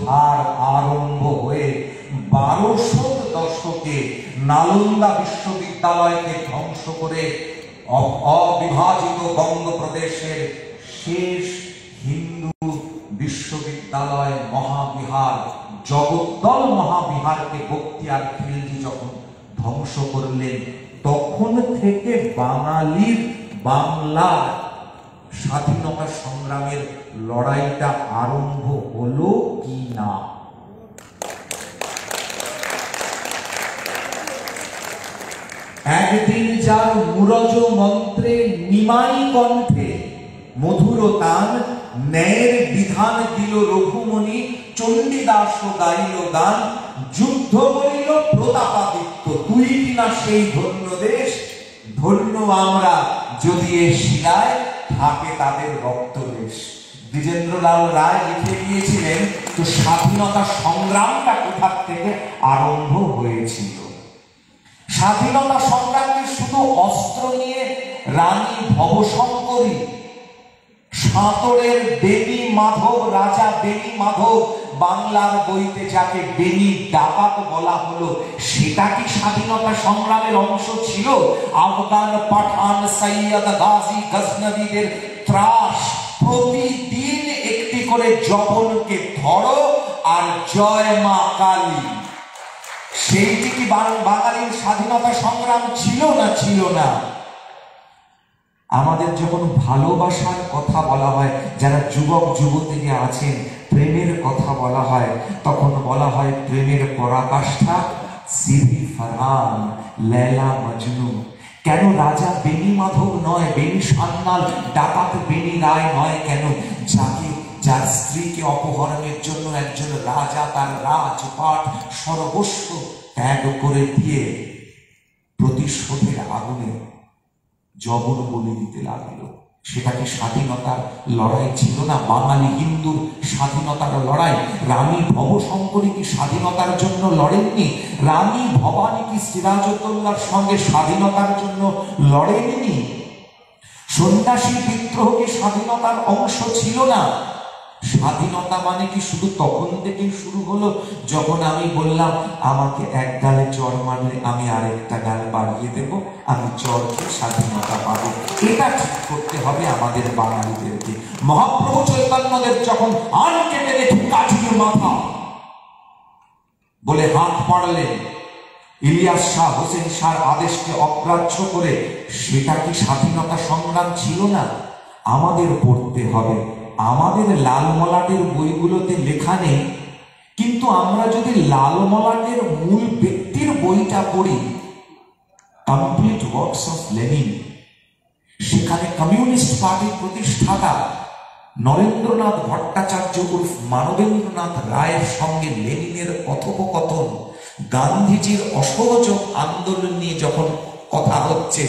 ধার আরম্ভ হয়ে 1200 দশকে নালন্দা বিশ্ববিদ্যালয়কে ধ্বংস করে অবিভাজিত বঙ্গপ্রদেশের শেষ হিন্দু বিশ্ববিদ্যালয় মহাবিহার জগদ্দল মহাবিহারকে বখতিয়ার খিলজি যখন ধ্বংস করলেন, তখন থেকে বাঙালির বাংলার স্বাধীনতা সংগ্রামের লড়াইটা আরম্ভ হলো কি না? একদিন যার মুরজ মন্ত্রে নিমাই কণ্ঠে মধুর তান ন্যায়ের বিধান দিল রঘুমণি, চণ্ডীদাস গাইল গান, যুদ্ধ করিল প্রতাপাদিত্য, তুই কিনা সেই ধন্য দেশ, ধন্য আমরা যদি এ শিলায় থাকে তাদের রক্তদেশ। দ্বিজেন্দ্রলাল রায় লিখে গিয়েছিলেন, তো স্বাধীনতা সংগ্রামটা কোথা থেকে আরম্ভ হয়েছিল? স্বাধীনতা সংগ্রামে শুধু অস্ত্র নিয়ে রানী ভবশঙ্করী, সাঁতরের বেনি মাধব, রাজা বেনি মাধব, বাংলার বইতে যাকে বেনি ডাকাত বলা হলো, সেটা কি স্বাধীনতা সংগ্রামের অংশ ছিল? আফগান পাঠান সৈয়দ গাজী গজনবীদের ত্রাস, প্রতিদিন একটি করে জবনকে ধরো আর জয় মা কালী, সেইটি কি বাঙালির স্বাধীনতা সংগ্রাম ছিল না ছিল না? আমাদের যখন ভালোবাসার কথা বলা হয়, যারা যুবক যুবতীরা আছেন, প্রেমের কথা বলা হয়, তখন বলা হয় প্রেমের পরাকাষ্ঠা সিরি ফারহান, লেলা মজনু। কেন রাজা বেনি মাধব নয়, বেনি সান্যাল, ডাকাত বেনি রায় নয় কেন? যার স্ত্রীকে অপহরণের জন্য একজন রাজা তার রাজপাট সর্বস্ব ত্যাগ করে দিয়ে প্রতিশোধের আগুনে জবন বলি দিতে লাগলো। সেটা কি স্বাধীনতার লড়াই ছিল না? বাঙালি হিন্দুর স্বাধীনতার লড়াই। রানী ভবশঙ্করী কি স্বাধীনতার জন্য লড়েননি? রানী ভবানী কি সিরাজউদ্দৌলার সঙ্গে স্বাধীনতার জন্য লড়েননি? সন্ন্যাসী বিদ্রোহ কি স্বাধীনতার অংশ ছিল না? স্বাধীনতা মানে কি শুধু তখন থেকেই শুরু হলো যখন আমি বললাম আমাকে এক গালে চড় মারলে আমি আরেকটা গাল বাড়িয়ে দেব, আমি চড় খেয়ে স্বাধীনতা পাবো? এটা ঠিক করতে হবে আমাদের বাঙালিদেরকে। মহাপ্রভু চৈতন্যদেব যখন আন কেটে রেখে কাঠির মাথা বলে হাত পাড়লেন, ইলিয়াস শাহ হোসেন শাহর আদেশকে অগ্রাহ্য করে, সেটা কি স্বাধীনতা সংগ্রাম ছিল না? আমাদের পড়তে হবে। আমাদের লাল মলাটের বইগুলোতে লেখা নেই, কিন্তু আমরা যদি লাল মলাটের মূল ব্যক্তির বইটা পড়ি, কমপ্লিট ওয়ার্কস অফ লেনিন, সেখানে কমিউনিস্ট পার্টির প্রতিষ্ঠাতা নরেন্দ্রনাথ ভট্টাচার্য উর্ফ মানবেন্দ্রনাথ রায়ের সঙ্গে লেনিনের কথোপকথন, গান্ধীজির অসহযোগ আন্দোলন নিয়ে যখন কথা হচ্ছে,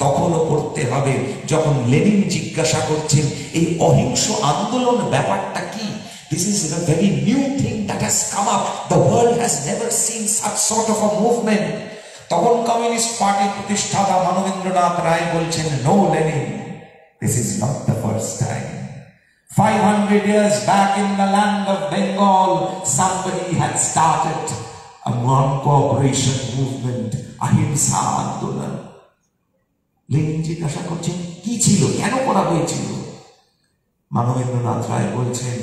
তখনও পড়তে হবে। যখন লেনিন জিজ্ঞাসা করছেন এই অহিংস আন্দোলন ব্যাপারটা কি, this is a very new thing that has come up, the world has never seen such sort of a movement, তখন কমিউনিস্ট পার্টির প্রতিষ্ঠাতা মানবেন্দ্রনাথ রায় বলছেন, no Lenin, this is not the first time. 500 years back in the land of Bengal, somebody had started a non-cooperation movement, ahimsa আন্দোলন। Lenin জিজ্ঞাসা করছেন কি ছিল, কেন করা হয়েছিল? মানবেন্দ্রনাথ রায় বলছেন,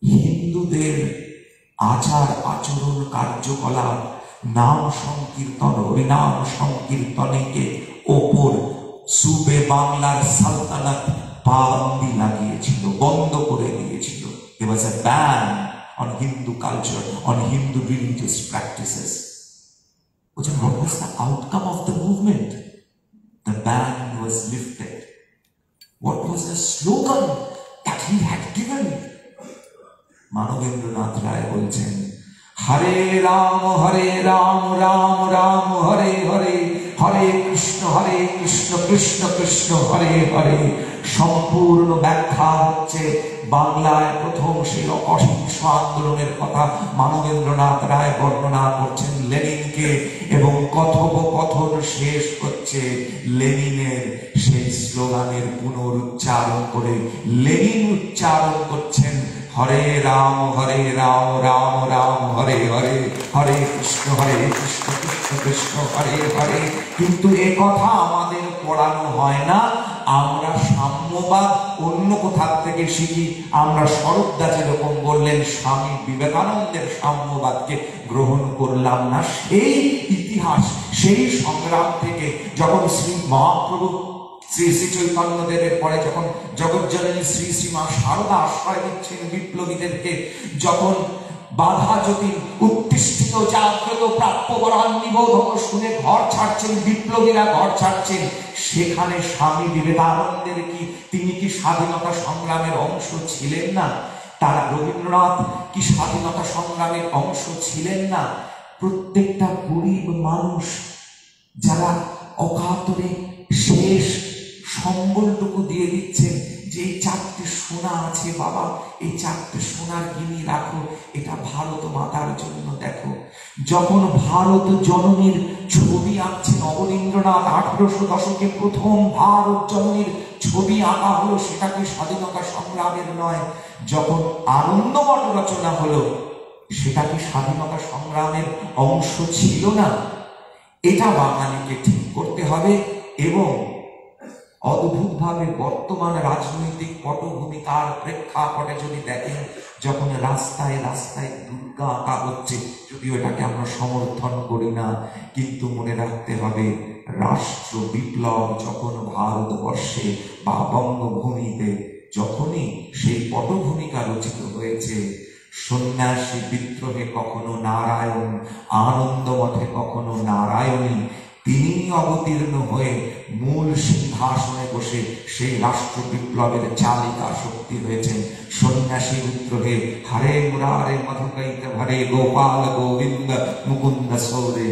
হিন্দুদের আচার আচরণ কার্যকলাপ, নাম সংকীর্তন, হরিনাম সংকীর্তনকে ওপর সুবে বাংলার সালতানাত পাবন্দি লাগিয়েছিল, বন্ধ করে দিয়েছিল। There was a ban on Hindu culture, on Hindu religious practices. What was the outcome of the movement? The ban was lifted. What was the slogan that he had given? Manabendranath রায় বলছেন, হরে রাম রাম রাম হরে হরে, হরে কৃষ্ণ কৃষ্ণ কৃষ্ণ হরে হরে। সম্পূর্ণ ব্যাখ্যা হচ্ছে বাংলায় প্রথম সেই অহিংস আন্দোলনের কথা মানবেন্দ্রনাথ রায় বর্ণনা করছেন লেনিনকে, এবং কথোপকথন শেষ হচ্ছে লেনিনের সেই স্লোগানের পুনরুচ্চারণ করে। লেনিন উচ্চারণ করছেন, হরে রাম রাম রাম হরে হরে, হরে কৃষ্ণ কৃষ্ণ কৃষ্ণ হরে হরে। কিন্তু এ কথা আমাদের পড়ানো হয় না। আমরা সাম্যবাদ অন্য কোথা থেকে শিখি। আমরা স্বরূপদা যেরকম বললেন, স্বামী বিবেকানন্দের সাম্যবাদকে গ্রহণ করলাম না। সেই ইতিহাস, সেই সংগ্রাম থেকে যখন শ্রী মহাপ্রভু শ্রী শ্রী চৈতন্যদেবের পরে যখন জগজ্জননী শ্রী শ্রীমা শারদা আশ্রয় দিচ্ছেন বিপ্লবীদেরকে, যখন বাধা যতীন উত্তিষ্ঠিত জাগ্রত প্রাপ্য বরান নিবোধক শুনে ঘর ছাড়ছেন, বিপ্লবীরা ঘর ছাড়ছেন, সেখানে স্বামী বিবেকানন্দের কি, তিনি কি স্বাধীনতা সংগ্রামের অংশ ছিলেন না? তারা রবীন্দ্রনাথ কি স্বাধীনতা সংগ্রামের অংশ ছিলেন না? প্রত্যেকটা গরিব মানুষ যারা অকাতরে শেষ সম্বলটুকু দিয়ে দিচ্ছেন, যে এই 4টে সোনা আছে বাবা, এই 4টে সোনার গিনি রাখো, এটা ভারত মাতার জন্য দেখো। যখন ভারত জননীর ছবি আঁকছেন অবনীন্দ্রনাথ, 1800 দশকে প্রথম ভারত জননীর ছবি আঁকা হলো, সেটাকে স্বাধীনতা সংগ্রামের নয়। যখন আনন্দমঠ রচনা হলো, সেটা কি স্বাধীনতা সংগ্রামের অংশ ছিল না? এটা বাঙালিকে ঠিক করতে হবে। এবং অদ্ভুতভাবে বর্তমান রাজনৈতিক পটভূমিকার প্রেক্ষাপটে যদি দেখেন, যখন রাস্তায় রাস্তায় দুর্গা আঁকা হচ্ছে, যদিও এটাকে আমরা সমর্থন করি না, কিন্তু মনে রাখতে হবে, রাষ্ট্র বিপ্লব যখন ভারতবর্ষে বা বঙ্গভূমিতে যখনই সেই পটভূমিকা রচিত হয়েছে, সন্ন্যাসী বিদ্রোহে কখনো নারায়ণ, আনন্দমঠে কখনো নারায়ণী, তিনি অবতীর্ণ হয়ে মূল সিংহাসনে বসে সেই রাষ্ট্র বিপ্লবের চালিকা শক্তি হয়েছেন। সন্ন্যাসী বিদ্রোহে হরে মুরারে মধুকৈত হরে গোপাল গোবিন্দ মুকুন্দ সৌরে,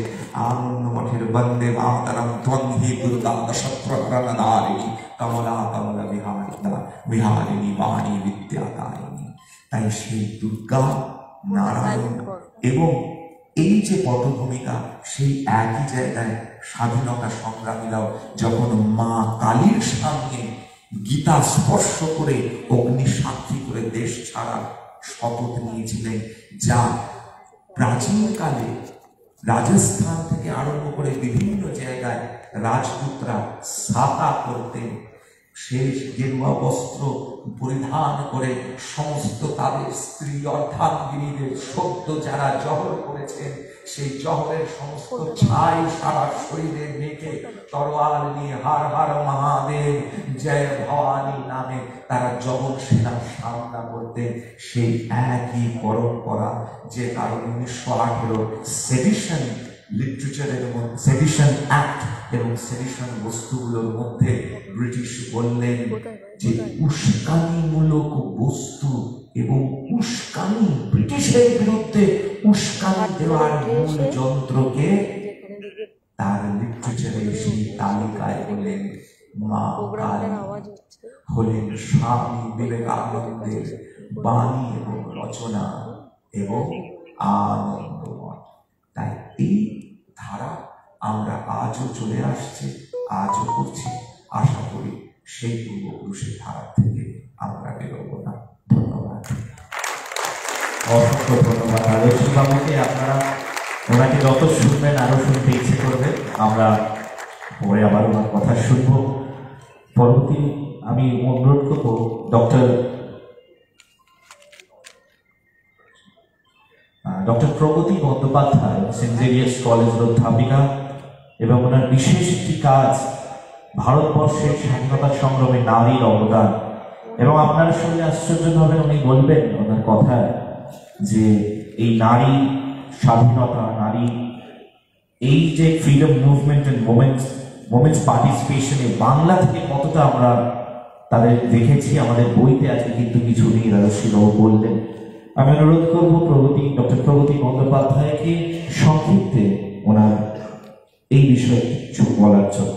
আনন্দমঠের বন্দে মাতরম ত্বন্ধি দুর্গা শত্রুঘ্নধারিণী কমলা কমলা বিহারিণী বাণী বিদ্যাদায়িনী। তাই সেই দুর্গা, নারায়ণ এবং এই যে পটভূমিকা, সেই একই জায়গায় স্বাধীনতা সংগ্রামীরাও যখন মা কালীর সামনে গীতা স্পর্শ করে অগ্নি সাক্ষী করে দেশ ছাড়া শপথ নিয়েছিলেন, যা প্রাচীনকালে রাজস্থান থেকে আরম্ভ করে বিভিন্ন জায়গায় রাজপুতরা সাতা করতেন। শেষ গেরুয়া বস্ত্র পরিধান করে সমস্ত তাদের স্ত্রী অর্ধাঙ্গিনীদের সদ্য যারা জহর করেছেন, সেই জহরের সমস্ত ছাই সারা শরীরে মেখে তরোয়াল নিয়ে হার হার মহাদেব জয় ভবানী নামে তারা জগৎ সেনার সামনা করতেন। সেই একই পরম্পরা যে কারণ 1918 সেডিশন লিটারেচারের মধ্যে, সেডিশন অ্যাক্ট এবং সেডিশন বস্তুগুলোর মধ্যে ব্রিটিশ বললেন যে উস্কানিমূলক বস্তু এবং উস্কানি, ব্রিটিশের বিরুদ্ধে উস্কানি দেওয়ার মূল যন্ত্রকে তার লিটারেচারে সেই তালিকায় বললেন মা কালী, হলেন স্বামী বিবেকানন্দের বাণী এবং রচনা এবং আনন্দমঠ। তাই এই ধারা আমরা আজও চলে আসছে, আজও করছি। আশা করি সেই পূর্বপুরুষের ধারা থেকে আমরা বেরোবো না। ধন্যবাদ, অসংখ্য ধন্যবাদ আদর্শী বাবুকে। আপনারা ওনাকে যত শুনবেন আরো শুনতে ইচ্ছে করবে। আমরা পরে আবার ওনার কথা শুনবো। পরবর্তী আমি অনুরোধ করবো ডক্টর প্রগতি বন্দ্যোপাধ্যায়, সেন্ট জেভিয়ার্স কলেজের অধ্যাপিকা, এবং ওনার বিশেষ একটি কাজ ভারতবর্ষের স্বাধীনতা সংগ্রামে নারীর অবদান। এবং আপনারা শুনলে আশ্চর্য হবেন, উনি বলবেন ওনার কথায় যে এই নারী স্বাধীনতা, নারী এই যে ফ্রিডম মুভমেন্ট এন্ড মোমেন্টস পার্টিসিপেশনে বাংলা থেকে কতটা আমরা তাদের দেখেছি, আমাদের বইতে আছে কিন্তু কিছু নেই, রাজস্বীবাবু বললেন। আমি অনুরোধ করব ডক্টর প্রগতি বন্দ্যোপাধ্যায়কে সংক্ষিপ্তে ওনার এই বিষয়ে কিছু বলার জন্য।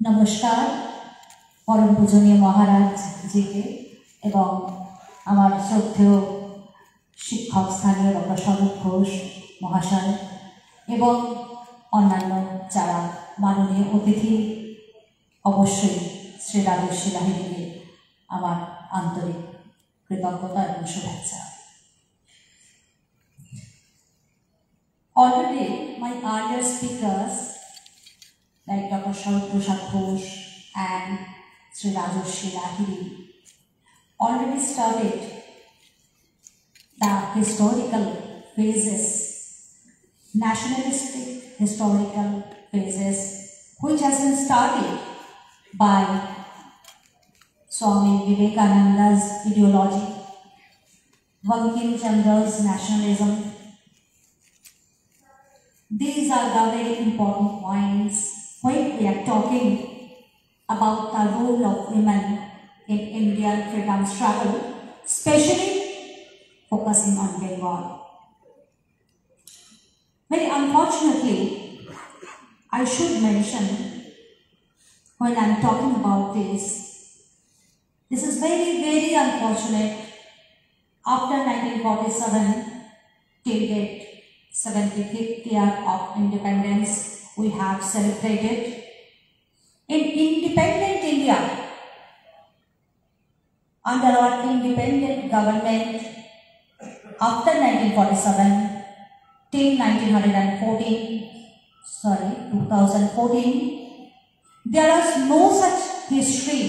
নমস্কার পরম পূজনীয় মহারাজ জিকে এবং আমার শ্রদ্ধেয় শিক্ষক স্থানীয় ডক্টর স্বরূপ ঘোষ মহাশয় এবং অন্যান্য যারা মাননীয় অতিথি অবশ্যই শ্রী রাজর্ষি লাহিড়ীকে আমার আন্তরিক কৃতজ্ঞতা এবং শুভেচ্ছা। Already my earlier speakers like Dr. Sharat Prasad Ghosh and Sri Rajarshi Lahiri already started the historical phases, nationalistic historical phases, which has been started by Swami Vivekananda's ideology, Bankim Chandra's nationalism. These are the very important points when we are talking about the role of women in Indian freedom struggle, especially focusing on Bengal. Very unfortunately, I should mention when I am talking about this is very, very unfortunate. After 1947 till date, 75th year of independence we have celebrated. In independent India, under our independent government, after 1947 till 2014, there is no such history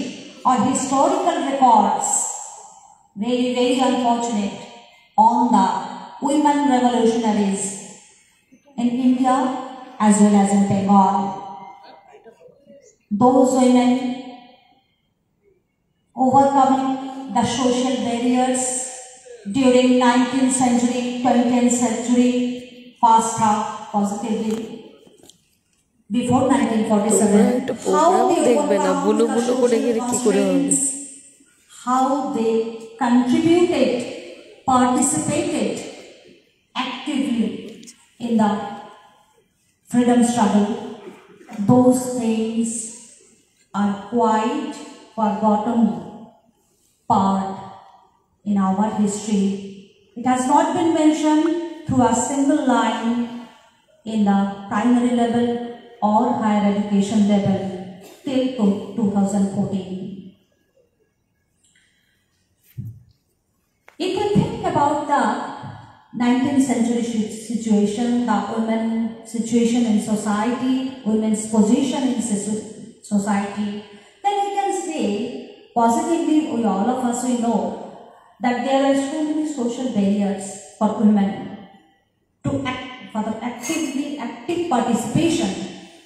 or historical records, very, very unfortunate, on the women revolutionaries in India as well as in Bengal. Those women overcoming the social barriers during 19th century, 20th century, passed out positively. Before 1947, how they overcome how they contributed, participated actively in the freedom struggle, those things are quite forgotten part in our history. It has not been mentioned through a single line in the primary level or higher education level till 2014. If we think about the 19th century situation, the women situation in society, women's position in society, then we can say positively, we all of us we know that there are so many social barriers for women to act, for the active participation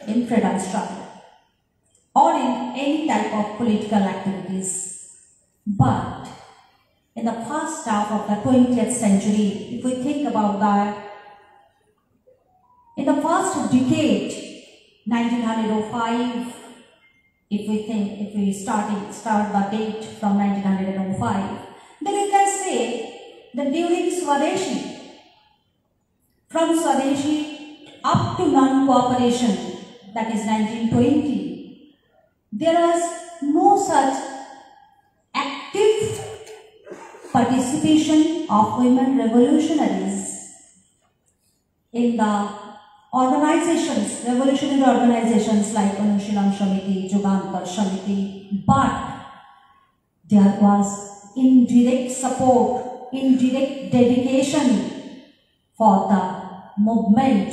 in freedom struggle or in any type of political activities. But in the first half of the 20th century, if we think about that, in the first decade, 1905, if we start the date from 1905, then we can say that during Swadeshi, from Swadeshi up to non-cooperation, that is 1920, there was no such active participation of women revolutionaries in the organizations, revolutionary organizations like Anushilan Shamiti, Jugantar Shamiti, but there was indirect support, indirect dedication for the movement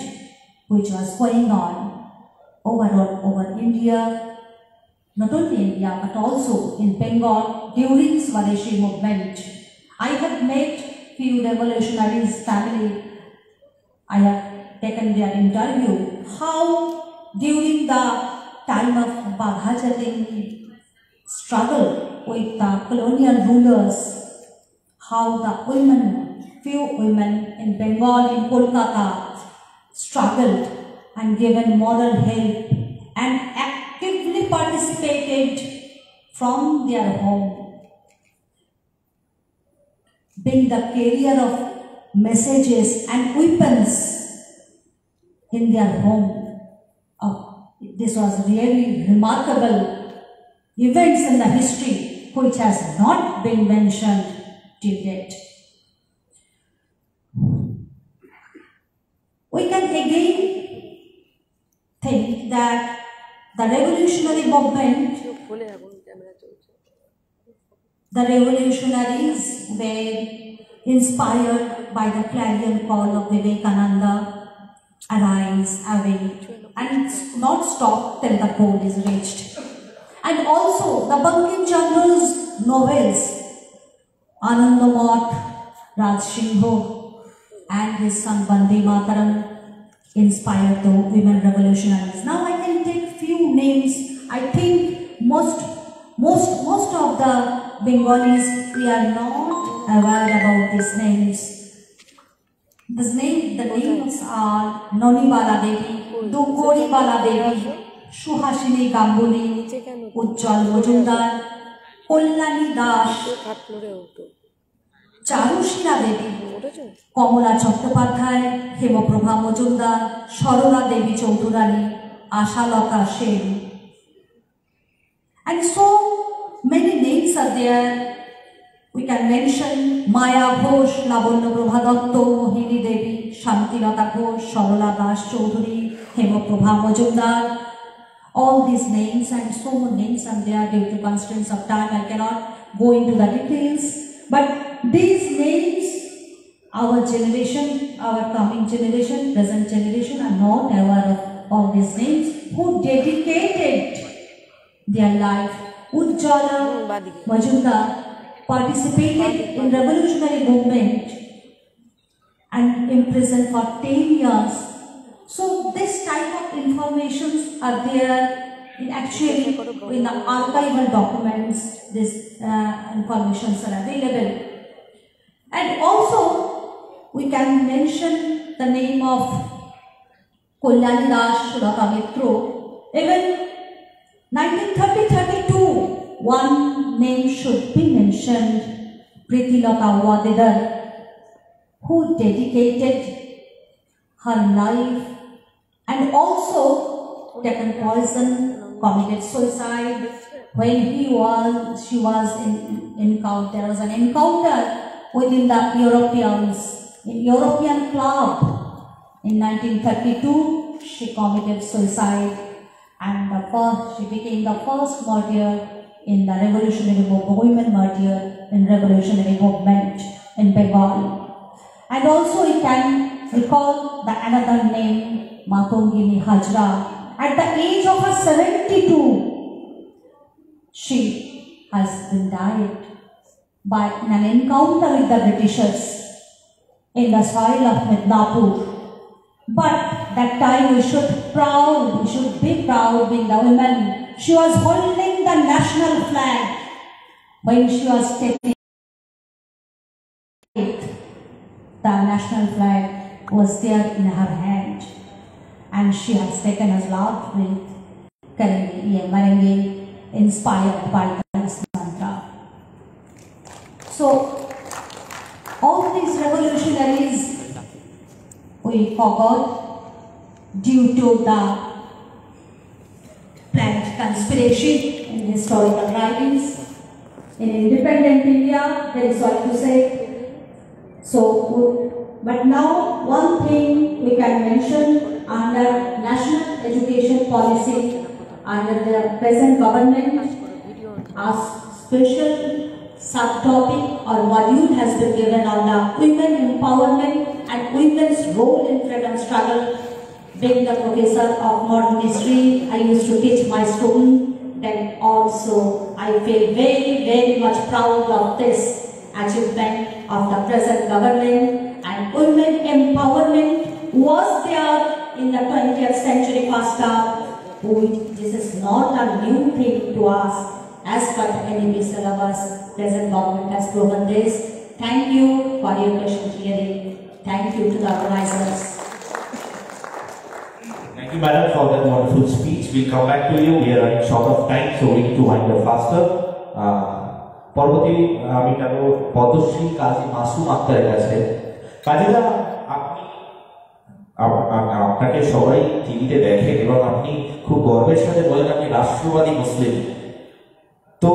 which was going on over India, not only India but also in Bengal during Swadeshi movement. I have met few revolutionaries family. I have taken their interview. How during the time of Baghajatin struggle with the colonial rulers, how the few women in Bengal, in Kolkata, struggled and given moral help and actively participated from their home, being the carrier of messages and weapons in their home. This was really remarkable events in the history which has not been mentioned till date. We can again think that The revolutionary movement, the revolutionaries were inspired by the clarion call of Vivekananda, arise, awake, and not stop till the goal is reached. And also the Bankim Chandra's novels, Anandamath, Rajsingho, and his son Vande Mataram inspired the women revolutionaries. Now I can take few names. I think most of the Bengalis, we are not aware about these names. The names are Nonibala Devi, Dungoribala Devi, Suhasini Ganguli, Ujjwal Majumdar, Kalyani Das, Charushila Devi, Kamala Chattopadhyay, Hemaprabha Majumdar, Sarora Devi Chaudhurani, Ashalata Sen. And so many names are there. We can mention Maya Ghosh, Lavanya Prabha Datto, Mohini Devi, Shantilata Ghosh, Sarola Das Chaudhuri, Hemaprabha Majumdar. All these names and so many names are there. Due to constraints of time, I cannot go into the details. But these names, our generation, our coming generation, present generation are not aware of all these names who dedicated their life. Ujjwala Majumdar participated in revolutionary movement and imprisoned for 10 years. So this type of informations are there in actually in the archival documents. This informations are available. And also we can mention the name of Kalyani Das, Sulaka Mitro. Even 1930-32, one name should be mentioned, Pritilaka Wadidar, who dedicated her life and also taken poison, committed suicide. When she was there was an encounter within the Europeans, in European club in 1932, she committed suicide, and she became the first martyr in the revolutionary movement, women martyr in revolutionary movement in Bengal. And also we can recall the another name, Matongini Hajra. At the age of 72, she has been died by an encounter with the Britishers in the soil of Midnapur. But that time we should be proud being the women. She was holding the national flag when she was taking it. The national flag was there in her hand, and she has taken us love with Merengue, inspired by this mantra. So all these revolutionaries we forgot due to the planned conspiracy in historical writings. In independent India, there is what to say. So, but now one thing we can mention under national education policy, under the present government, a special subtopic or module has been given on the women empowerment and women's role in freedom struggle. Being the professor of modern history, I used to teach my students. Then also I feel very much proud of this achievement of the present government, and women empowerment was there in the 20th century first half. This is not a new thing to us. As per NEP syllabus, present government has proven this. Thank you for your patient hearing. Thank you to the organizers. Thank you, madam, for that wonderful speech. We'll come back to you. We are running short of time, so we need to wind up faster. পরবর্তী আমি যাব পদ্মশ্রী কাজী মাসুম আক্তারের কাছে। কাজীরা, আপনাকে সবাই টিভিতে দেখেন এবং আপনি খুব গর্বের সাথে বলেন আপনি রাষ্ট্রবাদী মুসলিম। তো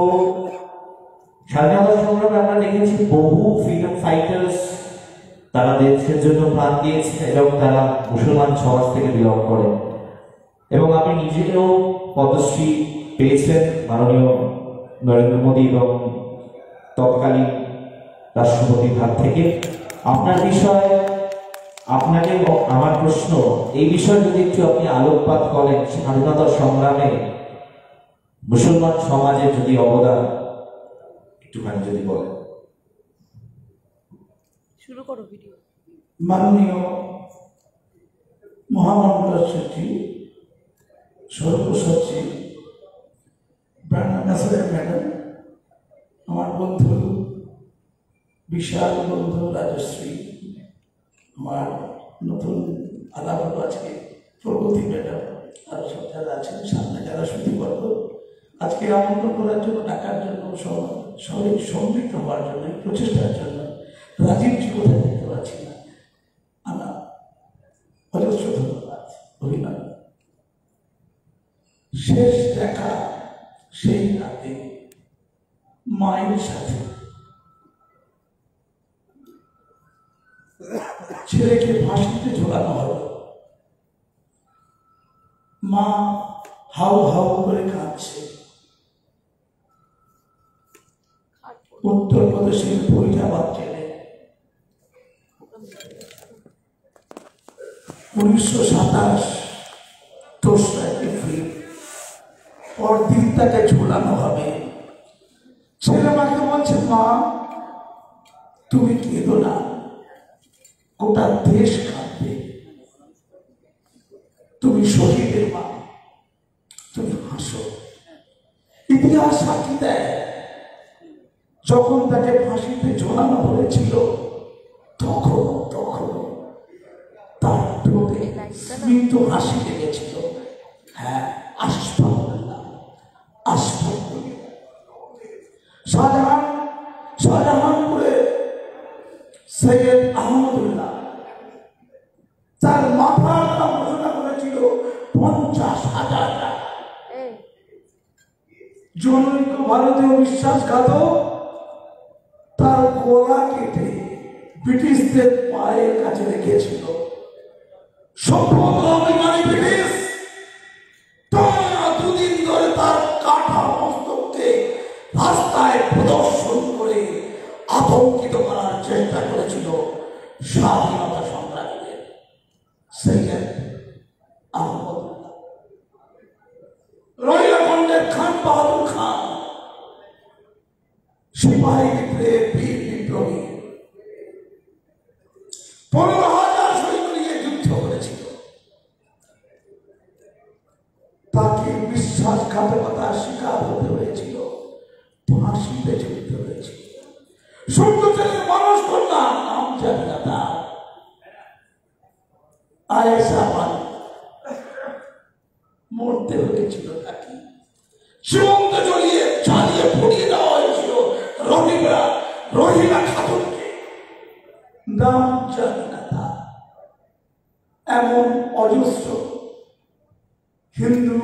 স্বাধীনতা সংগ্রামে আমরা দেখেছি বহু ফ্রিডম ফাইটার্স তারা দেশের জন্য প্রাণ দিয়েছে এবং তারা মুসলমান সমাজ থেকে বিলং করেন, এবং আপনি নিজেও পদ্মশ্রী পেয়েছেন মাননীয় নরেন্দ্র মোদী এবং তৎকালীন রাষ্ট্রপতির হাত থেকে। আপনার বিষয়, আপনাকে আমার প্রশ্ন, এই বিষয়ে যদি একটু আপনি আলোকপাত করেন, স্বাধীনতা সংগ্রামে মুসলমান সমাজের যদি অবদান একটুখানি যদি বলেন। শুরু করো ভিডিও। মাননীয় মহামন্ডল সচিব, সর্বসচিব ম্যাডাম, আমার বন্ধু বিশাল বন্ধু রাজশ্রী, আমার নতুন আলাপ হলো আজকে প্রগতি ম্যাডাম, আর সব যারা আছেন সামনে যারা সুদীবর্গ, আজকে আমন্ত্রণ করার জন্য, ডাকার জন্য, সবাই সম্মিলিত হওয়ার জন্য, প্রচেষ্টার জন্য। রাজীবজি কোথায় দেখতে পাচ্ছি না, আমার অজস্র ধন্যবাদ, অভিনন্দন। শেষ দেখা সেই রাতে মায়ের সাথে ছেলেকে ফাঁসিতে ঝোলানো হলো। মা হাউ হাউ করে কাঁদছে। উত্তরপ্রদেশের ফরিদাবাদ জেলে 1927 দোসরা এপ্রিল পরদিন তাকে ঝোলানো হবে। ছেলে মাকে বলছে, মা তুমি কেঁদো না, গোটা দেশ কাঁদবে, তুমি শহীদের মা, তুমি হাসো। ইতিহাস সাক্ষী দেয়, যখন তাকে ফাঁসিতে ঝোলানো হয়েছিল তখনও তার ঠোঁটে স্মিত হাসি লেগেছিল। হ্যাঁ, শাহজাহানপুরে সৈয়দ আহমদুল্লাহ তার মাথার দাম ঘোষণা করেছিল 50,000 টাকা। জনৈক ভারতীয় বিশ্বাসঘাতক তার গলা কেটে ব্রিটিশদের পায়ের কাছে রেখেছিল। ব্রিটিশ দুদিন ধরে তার কাটা মস্তককে রাস্তায় প্রদর্শন করে আতঙ্কিত করার চেষ্টা করেছিল স্বাধীনতা সংগ্রামীদের। সৈয়দ আহমদুল্লাহ, রহিলাখণ্ডের খান বাহাদুর খান, সিপাহী বিদ্রোহের বীর বিপ্লবী, 15,000 সৈন্য নিয়ে যুদ্ধ করেছিল। তাকে বিশ্বাসঘাতকতার শিকার হতে হয়েছিল, ফাঁসিতে ঝুলতে হয়েছিল। সূর্যচন্দ্রের মানুষ কন্যা, নাম জানি না তার, আয়েশা বানু, মরতে হয়েছিল তাকে। সীমন্ত জ্বালিয়ে পুড়িয়ে দেওয়া হয়েছিল রহিলা খাতুনকে, নাম জানি না তার। এমন অজস্র হিন্দু,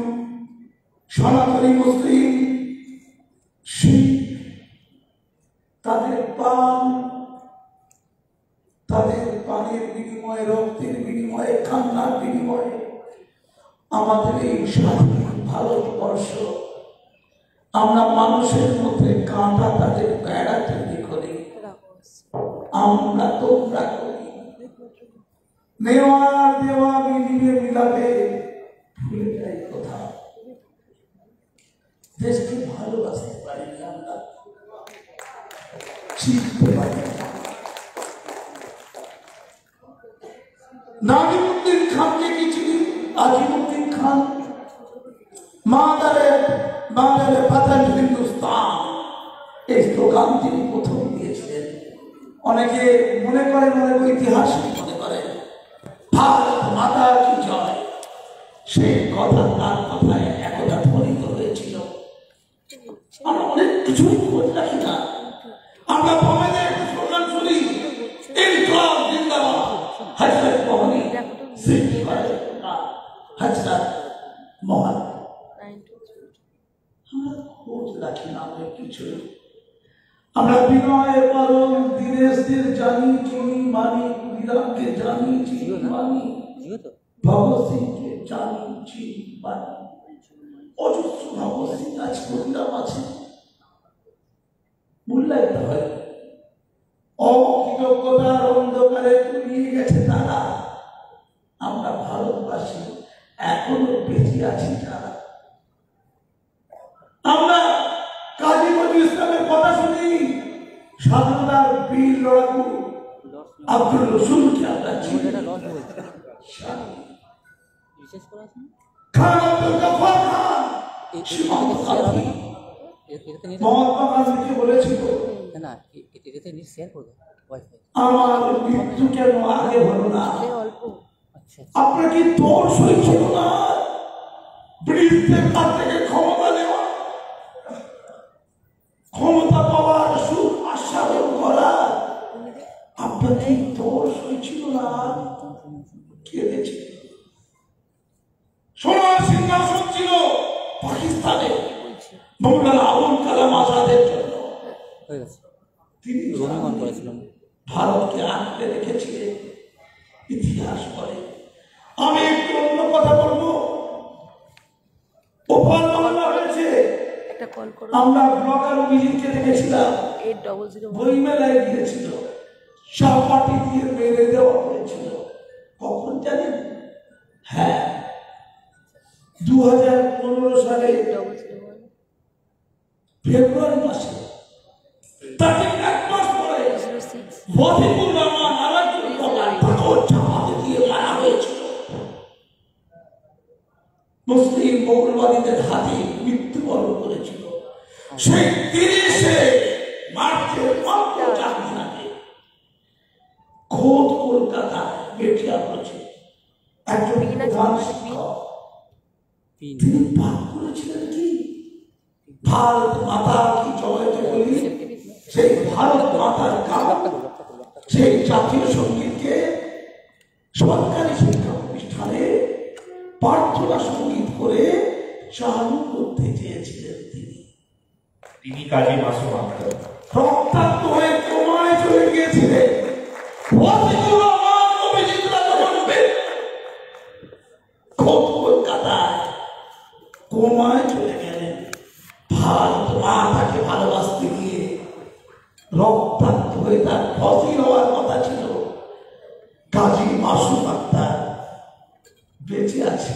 সনাতনী, মুসলিম, শিখ, তাদের পানের বিনিময়ে, রক্তের বিনিময়ে, কান্নার বিনিময়ে আমাদের এই স্বাধীন ভারতবর্ষ, আমরা মানুষের মধ্যে কাঁটা তাদের বেড়া তৈরি করি, আমরা তোমরা করি, নেওয়ার দেওয়া মিলিয়ে মিলাবে ভুলে যাই কোথাও। দেশকে ভালোবাসতে পারি আমরা, চিনতে পারি না। নাজিমুদ্দিন খানকে কি চিনি? আজিমুদ্দিন খান, মাদারে পাতান হিন্দুস্তান, এই স্লোগান তিনি প্রথম দিয়েছিলেন। অনেকে মনে করেন, অনেক ঐতিহাসিক মনে করেন ভারত মাতা কি জয়, সেই কথা তার কথায় একদা ধ্বনিত হয়েছিল। আমরা অনেক কিছুই খোঁজ রাখি না। আমরা কমেদের একটা স্লোগান শুনি, ইনকলাব জিন্দাবাদ, হযরত মোহাম্মদ হযরত মোহাম্মদ। আমরা খোঁজ রাখি না অনেক কিছু। আমরা বিনয় পারম দীনেশদের জানি, চিনি, মানি, ক্ষুদিরামকে জানি, চিনি, মানি, ভগৎ সিংকে জানি, চিনি, মানি। অজস্র নবসী গাছ প্রতিরাম আছে, মূল্যায়িত হয়। অকৃতজ্ঞতার অন্ধকারে তলিয়ে গেছে তারা। আমরা ভারতবাসী এখনো বেঁচে আছি যারা, আমরা কাজী নজরুল ইসলামের কথা শুনি, স্বাধীনতার বীর লড়াকু আব্দুল রসুলকে আমরা চিনি, খান আব্দুল গফফার খান, সীমান্ত সাথী মহাত্মা গান্ধীকে বলেছিল, আমার মৃত্যু কেন আগে হলো না? আপনার কি দোষ হয়েছিল না ব্রিটিশদের কাছ থেকে ক্ষমতা নেওয়া, ক্ষমতা পাওয়ার সুখ আস্বাদন করা? আপনার কি দোষ হয়েছিল না? কেঁদেছে। সোনার সিংহাসন ছিল পাকিস্তানে মৌলানা আবুল কালাম আজাদের জন্য, তিনি ভারতকে আঁকড়ে রেখেছিলেন। ইতিহাস বলে। আমি একটু অন্য কথা বলবো। ওপার মামলা হয়েছে, আমরা ব্লগার অভিজিৎকে দেখেছিলাম, বই মেলায় গিয়েছিল, চাপাটি দিয়ে মেরে দেওয়া হয়েছিল। কখন জানেন? হ্যাঁ, 2015 সালে ফেব্রুয়ারি মাসে, তাকে এক মাস পরে ওয়াফিকুর রহমান তাকেও চাপাতি দিয়ে মারা হয়েছিল। মুসলিম মৌলবাদীদের হাতে মৃত্যুবরণ করেছিল। সেই 30 মার্চের জাহাঙ্গীরনগরে খোদ কলকাতা বেটিয়া হয়েছে একজন প্রধান শিক্ষক। তিনি পাঠ করেছিলেন কি, ভারত মাতা কি জয়তে বলি, সেই ভারত মাতার গান, সেই জাতীয় সঙ্গীতকে সরকারি শিক্ষা প্রতিষ্ঠানে প্রার্থনা সঙ্গীত করে চালু করতে চেয়েছিলেন। তিনি কাজী মাসুম আহমেদ রক্তাক্ত হয়ে কোমায় চলে গিয়েছিলেন। কলকাতায় কোমায় চলে গেলেন। ভারত মা তাকে ভালোবাসতে গিয়ে রক্তাক্ত হয়ে তার ফসিল হওয়ার কথা ছিল। কাজী মাসুম আক্তার বেঁচে আছে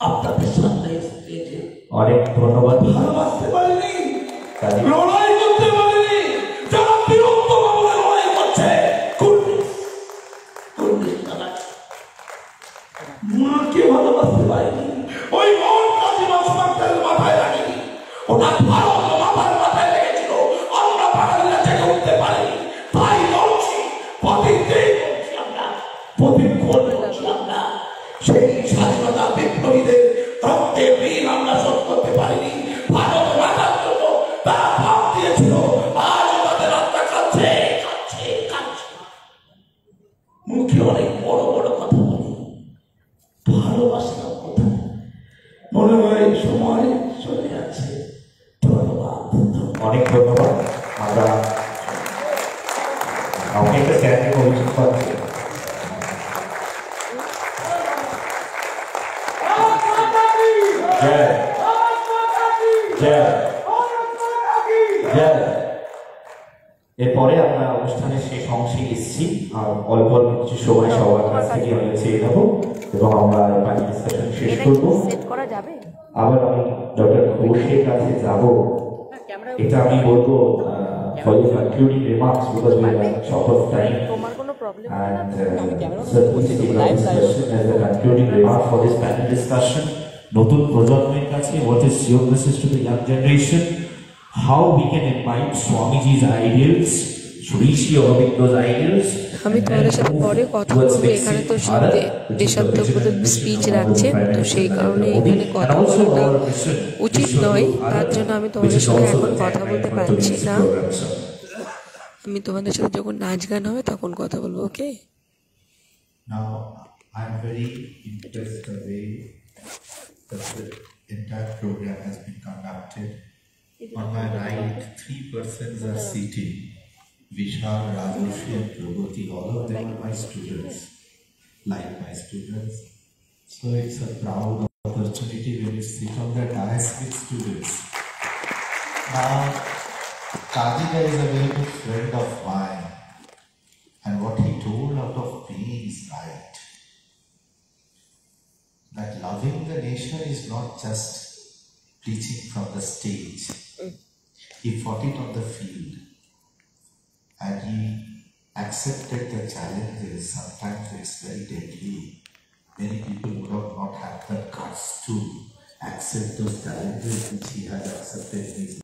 আপনাদের সামনে স্টেজে। অনেক ধন্যবাদ। ভালোবাসতে পারেনি, লড়াই করতে পারেনি, যারা বিরক্ত বাবুরা লড়াই করছে মাকে ভালোবাসতে পারেনি। ওই মন কাজী মাসুম আক্তারের মাথায় রাখেনি, ওটা ভারত মাথার মাথায় লেগেছিল। আমরা বাঙালিরা জেগে উঠতে পারিনি, তাই বলছি, প্রতিক্ষণ বলছি আমরা সেই স্বাধীনতা বিপ্লবীদের রক্তের ঋণ আমরা শোধ করতে পারিনি। ভারত মাতার জন্য তারা ভাব দিয়েছিল, আজ তাদের আত্মা কাঁদছে কাঁদছে কাঁদছে। মুখে অনেক বড় বড় কথা বলি, ভালোবাসার কথা মনে হয় সময় চলে যাচ্ছে। ধন্যবাদ। অনেক ধন্যবাদ। আমরা আমাকে একটা স্যারকে অভিযোগ পাচ্ছি। এরপরে আমরা অনুষ্ঠানের শেষ অংশে এসেছি, আর অল্প অল্প কিছু সময় সবার কাছ থেকে আমরা চেয়ে নেবো এবং আমরা ডিসকাশন শেষ করবো। আবার আমি ডক্টর ঘোষের কাছে যাব, এটা আমি বলবো for your concluding remarks because we are short of time, and sir, please take up this question as a concluding remark for this panel discussion. নতুন প্রজন্মের কাছে, what is your message to the young generation? How we can imbibe Swamiji's ideals, Rishi Aurobindo's ideals? আমি তোমাদের সাথে পরে কথা বলবো। এখানে তো দেশাত্মবোধক স্পিচ রাখছেন, তো সেই কারণে এখানে কথা বলাটা উচিত নয়, তার জন্য আমি তোমাদের সাথে এখন কথা বলতে পারছি না। আমি তোমাদের সাথে যখন নাচ গান হবে তখন কথা বলবো। ওকে? Now I am very impressed the way that the entire program has been conducted. On my right, 3 persons are seated. Vishal, Rajoshi and Prabhuti, all of them are my students, like my students. So it's a proud of the opportunity when you sit on the dais with students. Now, Kajika is a very good friend of mine, and what he told out of pain is right. That loving the nation is not just preaching from the stage. He fought it on the field, and he accepted the challenges. Sometimes it's very deadly. Many people would have not had the guts to accept those challenges which he had accepted in his